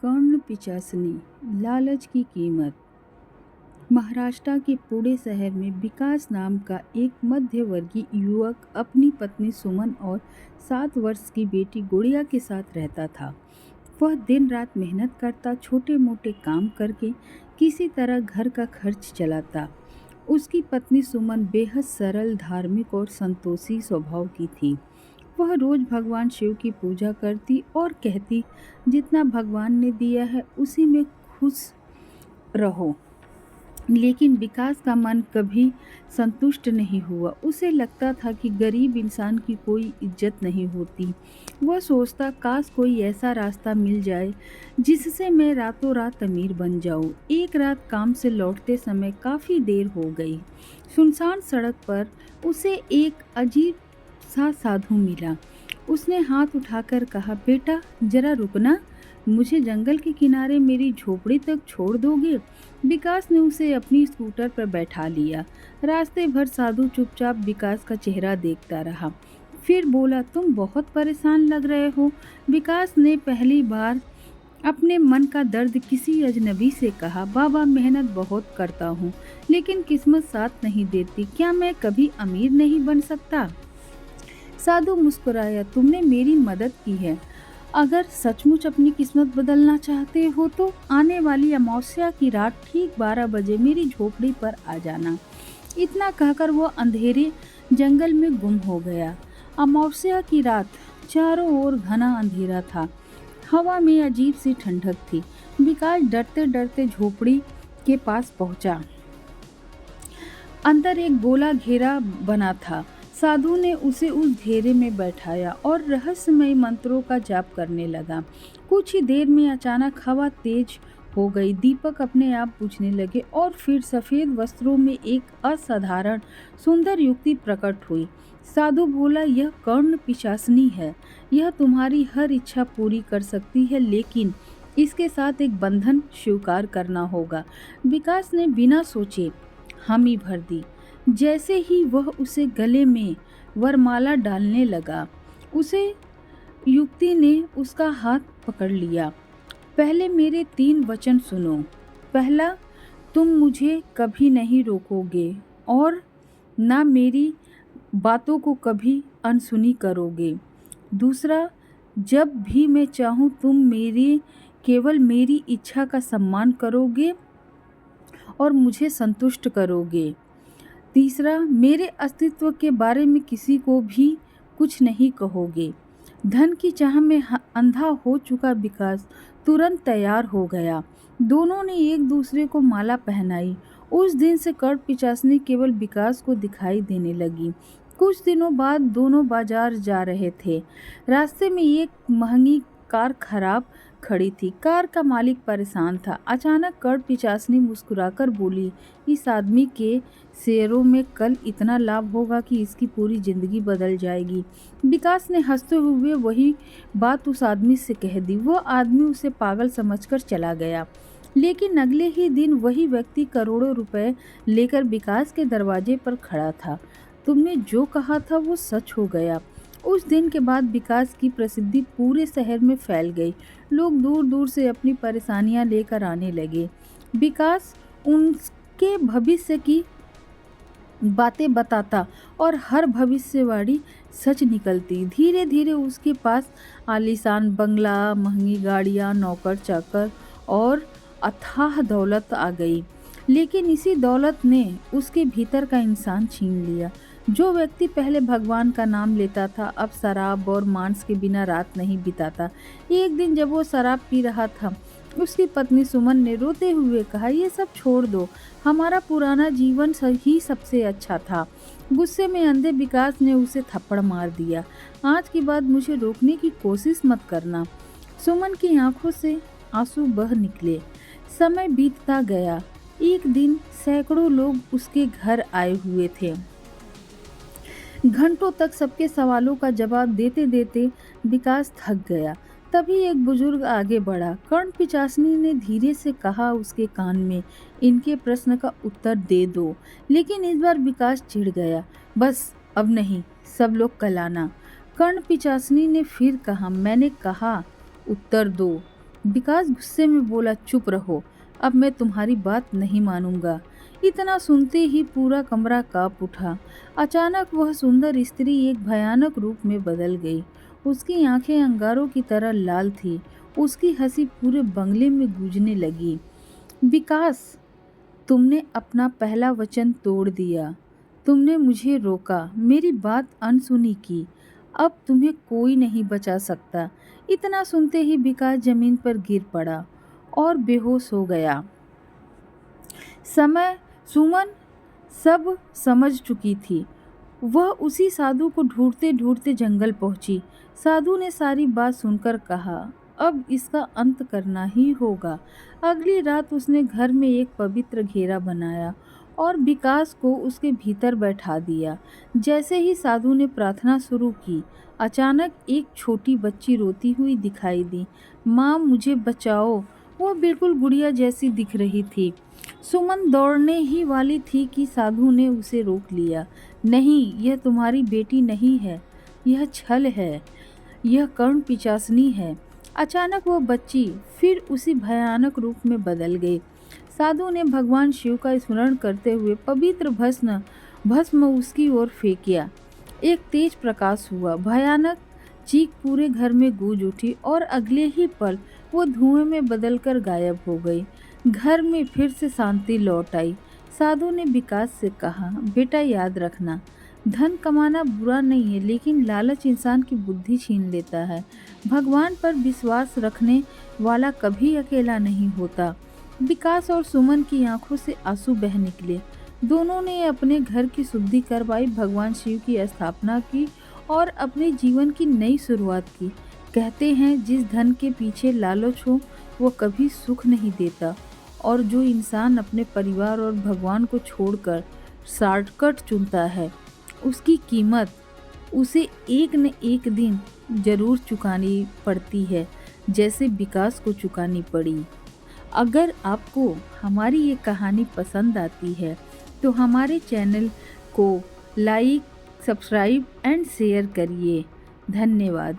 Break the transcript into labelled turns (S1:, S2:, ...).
S1: कर्ण पिचासनी लालच की कीमत। महाराष्ट्र के पुणे शहर में विकास नाम का एक मध्यवर्गीय युवक अपनी पत्नी सुमन और 7 वर्ष की बेटी गुड़िया के साथ रहता था। वह दिन रात मेहनत करता, छोटे मोटे काम करके किसी तरह घर का खर्च चलाता। उसकी पत्नी सुमन बेहद सरल, धार्मिक और संतोषी स्वभाव की थी। वह रोज भगवान शिव की पूजा करती और कहती, जितना भगवान ने दिया है उसी में खुश रहो। लेकिन विकास का मन कभी संतुष्ट नहीं हुआ। उसे लगता था कि गरीब इंसान की कोई इज्जत नहीं होती। वह सोचता, काश कोई ऐसा रास्ता मिल जाए जिससे मैं रातों रात अमीर बन जाऊं। एक रात काम से लौटते समय काफ़ी देर हो गई। सुनसान सड़क पर उसे एक अजीब सा साधु मिला। उसने हाथ उठाकर कहा, बेटा जरा रुकना, मुझे जंगल के किनारे मेरी झोपड़ी तक छोड़ दोगे? विकास ने उसे अपनी स्कूटर पर बैठा लिया। रास्ते भर साधु चुपचाप विकास का चेहरा देखता रहा। फिर बोला, तुम बहुत परेशान लग रहे हो। विकास ने पहली बार अपने मन का दर्द किसी अजनबी से कहा, बाबा मेहनत बहुत करता हूँ लेकिन किस्मत साथ नहीं देती। क्या मैं कभी अमीर नहीं बन सकता? साधु मुस्कुराया, तुमने मेरी मदद की है। अगर सचमुच अपनी किस्मत बदलना चाहते हो तो आने वाली अमावस्या की रात ठीक 12 बजे मेरी झोपड़ी पर आ जाना। इतना कहकर वो अंधेरे जंगल में गुम हो गया। अमावस्या की रात, चारों ओर घना अंधेरा था। हवा में अजीब सी ठंडक थी। विकास डरते डरते झोपड़ी के पास पहुंचा। अंदर एक गोला घेरा बना था। साधु ने उसे उस घेरे में बैठाया और रहस्यमय मंत्रों का जाप करने लगा। कुछ ही देर में अचानक हवा तेज हो गई, दीपक अपने आप बुझने लगे और फिर सफ़ेद वस्त्रों में एक असाधारण सुंदर युवती प्रकट हुई। साधु बोला, यह कर्ण पिशाचनी है। यह तुम्हारी हर इच्छा पूरी कर सकती है, लेकिन इसके साथ एक बंधन स्वीकार करना होगा। विकास ने बिना सोचे हामी भर दी। जैसे ही वह उसे गले में वरमाला डालने लगा, उसे युवती ने उसका हाथ पकड़ लिया। पहले मेरे 3 वचन सुनो। पहला, तुम मुझे कभी नहीं रोकोगे और ना मेरी बातों को कभी अनसुनी करोगे। दूसरा, जब भी मैं चाहूँ तुम केवल मेरी इच्छा का सम्मान करोगे और मुझे संतुष्ट करोगे। तीसरा, मेरे अस्तित्व के बारे में किसी को भी कुछ नहीं कहोगे। धन की चाह में अंधा हो चुका विकास तुरंत तैयार हो गया। दोनों ने एक दूसरे को माला पहनाई। उस दिन से कर्ण पिशाचनी केवल विकास को दिखाई देने लगी। कुछ दिनों बाद दोनों बाजार जा रहे थे। रास्ते में एक महंगी कार खराब खड़ी थी। कार का मालिक परेशान था। अचानक कर्ण पिशाचनी मुस्कुराकर बोली, इस आदमी के शेयरों में कल इतना लाभ होगा कि इसकी पूरी जिंदगी बदल जाएगी। विकास ने हंसते हुए वही बात उस आदमी से कह दी। वह आदमी उसे पागल समझकर चला गया। लेकिन अगले ही दिन वही व्यक्ति करोड़ों रुपए लेकर विकास के दरवाजे पर खड़ा था। तुमने जो कहा था वो सच हो गया। उस दिन के बाद विकास की प्रसिद्धि पूरे शहर में फैल गई। लोग दूर दूर से अपनी परेशानियां लेकर आने लगे। विकास उनके भविष्य की बातें बताता और हर भविष्यवाणी सच निकलती। धीरे धीरे उसके पास आलीशान बंगला, महंगी गाड़ियाँ, नौकर चाकर और अथाह दौलत आ गई। लेकिन इसी दौलत ने उसके भीतर का इंसान छीन लिया। जो व्यक्ति पहले भगवान का नाम लेता था, अब शराब और मांस के बिना रात नहीं बिताता। एक दिन जब वो शराब पी रहा था, उसकी पत्नी सुमन ने रोते हुए कहा, ये सब छोड़ दो, हमारा पुराना जीवन ही सबसे अच्छा था। गुस्से में अंधे विकास ने उसे थप्पड़ मार दिया। आज के बाद मुझे रोकने की कोशिश मत करना। सुमन की आंखों से आंसू बह निकले। समय बीतता गया। एक दिन सैकड़ों लोग उसके घर आए हुए थे। घंटों तक सबके सवालों का जवाब देते देते विकास थक गया। तभी एक बुजुर्ग आगे बढ़ा। कर्ण पिशाचनी ने धीरे से कहा उसके कान में, इनके प्रश्न का उत्तर दे दो। लेकिन इस बार विकास चिढ़ गया। बस अब नहीं, सब लोग कल आना। कर्ण पिशाचनी ने फिर कहा, मैंने कहा उत्तर दो। विकास गुस्से में बोला, चुप रहो, अब मैं तुम्हारी बात नहीं मानूंगा। इतना सुनते ही पूरा कमरा कांप उठा। अचानक वह सुंदर स्त्री एक भयानक रूप में बदल गई। उसकी आंखें अंगारों की तरह लाल थी। उसकी हंसी पूरे बंगले में गूंजने लगी। विकास, तुमने अपना पहला वचन तोड़ दिया। तुमने मुझे रोका, मेरी बात अनसुनी की। अब तुम्हें कोई नहीं बचा सकता। इतना सुनते ही विकास जमीन पर गिर पड़ा और बेहोश हो गया। समय सुमन सब समझ चुकी थी। वह उसी साधु को ढूंढते ढूंढते जंगल पहुंची। साधु ने सारी बात सुनकर कहा, अब इसका अंत करना ही होगा। अगली रात उसने घर में एक पवित्र घेरा बनाया और विकास को उसके भीतर बैठा दिया। जैसे ही साधु ने प्रार्थना शुरू की, अचानक एक छोटी बच्ची रोती हुई दिखाई दी। माँ, मुझे बचाओ। वह बिल्कुल गुड़िया जैसी दिख रही थी। सुमन दौड़ने ही वाली थी कि साधु ने उसे रोक लिया। नहीं, यह तुम्हारी बेटी नहीं है, यह छल है, यह कर्ण पिशाचनी है। अचानक वह बच्ची फिर उसी भयानक रूप में बदल गई। साधु ने भगवान शिव का स्मरण करते हुए पवित्र भस्म भस्म उसकी ओर फेंकिया। एक तेज प्रकाश हुआ। भयानक चीख पूरे घर में गूंज उठी और अगले ही पल वो धुएं में बदलकर गायब हो गई। घर में फिर से शांति लौट आई। साधु ने विकास से कहा, बेटा याद रखना, धन कमाना बुरा नहीं है, लेकिन लालच इंसान की बुद्धि छीन लेता है। भगवान पर विश्वास रखने वाला कभी अकेला नहीं होता। विकास और सुमन की आंखों से आंसू बह निकले। दोनों ने अपने घर की शुद्धि करवाई, भगवान शिव की स्थापना की और अपने जीवन की नई शुरुआत की। कहते हैं, जिस धन के पीछे लालच हो वो कभी सुख नहीं देता, और जो इंसान अपने परिवार और भगवान को छोड़कर शॉर्टकट चुनता है, उसकी कीमत उसे एक न एक दिन जरूर चुकानी पड़ती है, जैसे विकास को चुकानी पड़ी। अगर आपको हमारी ये कहानी पसंद आती है तो हमारे चैनल को लाइक, सब्सक्राइब एंड शेयर करिए। धन्यवाद।